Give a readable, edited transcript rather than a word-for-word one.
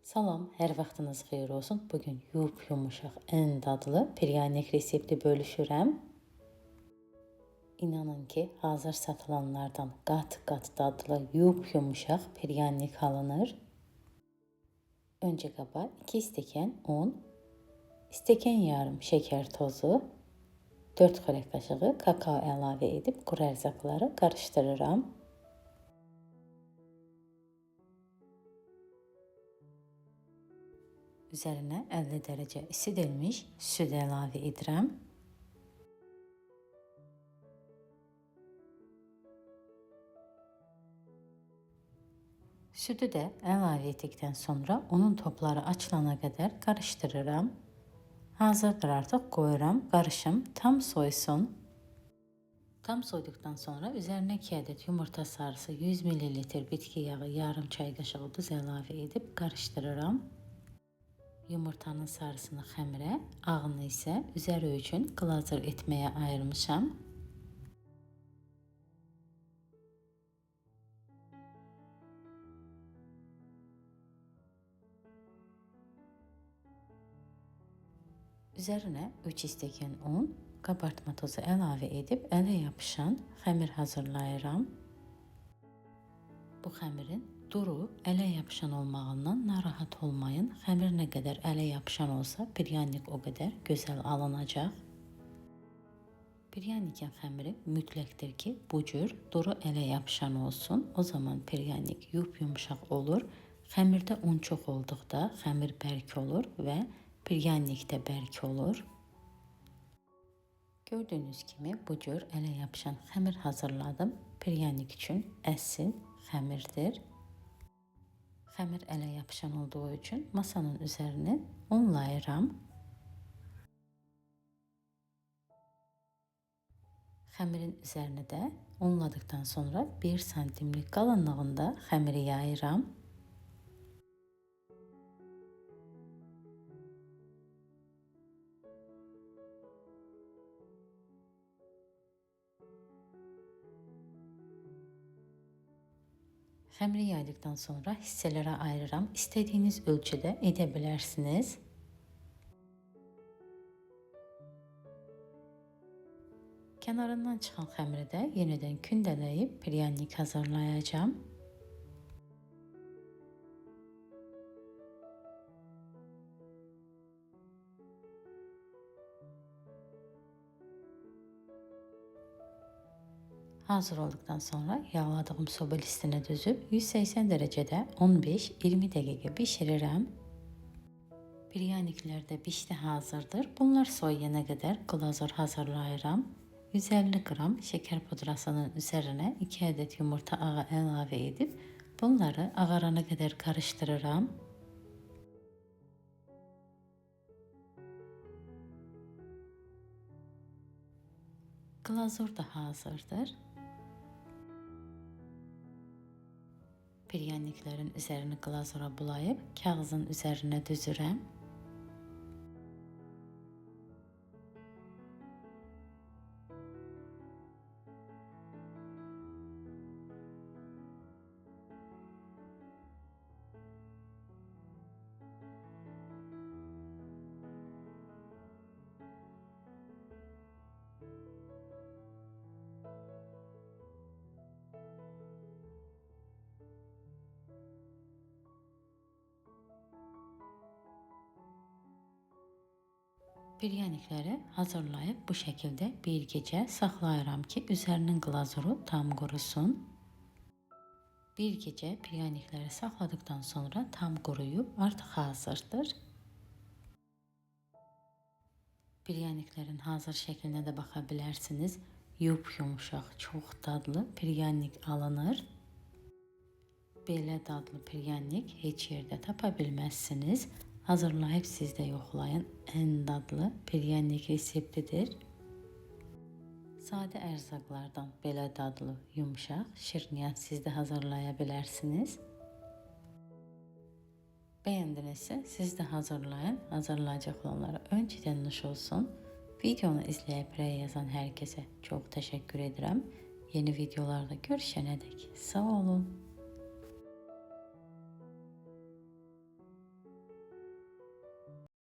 Salam, hər vaxtınız xeyir olsun. Bugün yumuşaq, ən dadlı pryanik resepti bölüşürəm. İnanın ki, hazır satılanlardan qat-qat dadlı, yumuşaq pryanik alınır. Öncə qaba 2 stəkan un, stəkan yarım şəkər tozu, 4 xörək qaşığı kakao əlavə edib quru ərzaqları qarışdırıram. Üzərinə 50 dərəcə isidilmiş süd əlavə edirəm. Südü də əlavə etdikdən sonra unun topları açılana qədər qarışdırıram. Hazırdır, artıq qoyuram, qarışım tam soysun. Tam soyduqdan sonra üzərinə 2 ədəd yumurta sarısı, 100 ml bitki yağı, yarım çay qaşığı duz əlavə edib qarışdırıram. Yumurtanın sarısını xəmirə, ağını isə üzəri üçün glazur etməyə ayırmışam. Üzərinə 3 stəkan un, qabartma tozu əlavə edib ələ yapışan xəmir hazırlayıram. Bu xəmirin duru, ələ yapışan olmağından narahat olmayın. Xəmir nə qədər ələ yapışan olsa, pryanik o qədər gözəl alınacaq. Pryanikin xəmiri mütləqdir ki, bu cür duru ələ yapışan olsun. O zaman pryanik yumuşaq olur. Xəmirdə un çox olduqda xəmir bərk olur və pryanik də bərk olur. Gördüyünüz kimi bu cür ələ yapışan xəmir hazırladım. Pryanik üçün əsl xəmirdir. Xəmir ələ yapışan olduğu üçün masanın üzərini unlayıram. Xəmirin üzərini də unladıqdan sonra 1 santimlik qalınlığında xəmiri yayıram. Xəmiri yaydıqdan sonra hissələrə ayırıram. İstədiyiniz ölçüdə edə bilərsiniz. Kənarından çıxan xəmiri də yenidən kündələyib pryanik hazırlayacağım. Hazır olduqdan sonra yağladığım soba listinə düzüb 180 dərəcədə 15-20 dəqiqə bişirirəm. Pryaniklər də bişdi, hazırdır. Bunlar soyuyana qədər glazur hazırlayıram. 150 qram şəkər pudrasının üzərinə 2 ədəd yumurta ağı əlavə edib bunları ağarana qədər qarışdırıram. Glazur da hazırdır. Pryaniklərin üzərini glazura bulayıb kağızın üzərinə düzürəm. Pryanikləri hazırlayıb bu şəkildə bir gecə saxlayıram ki, üzərinin glazuru tam qurusun. Bir gecə pryanikləri saxladıqdan sonra tam quruyub artıq hazırdır. Pryaniklərin hazır şəklinə də baxa bilərsiniz. Yumuşaq, çox dadlı pryanik alınır. Belə dadlı pryanik heç yerdə tapa bilməzsiniz. Hazırlayıb siz də yoxlayın. Ən dadlı pryanik reseptidir. Sadə ərzaqlardan belə dadlı, yumuşaq şirniyyat siz də hazırlaya bilərsiniz. Bəyəndinizsə siz də hazırlayın. Hazırlayacaq olanlara öncədən nuş olsun. Videonu izləyib rəy yazan hər kəsə çox təşəkkür edirəm. Yeni videolarda görüşənədək sağ olun.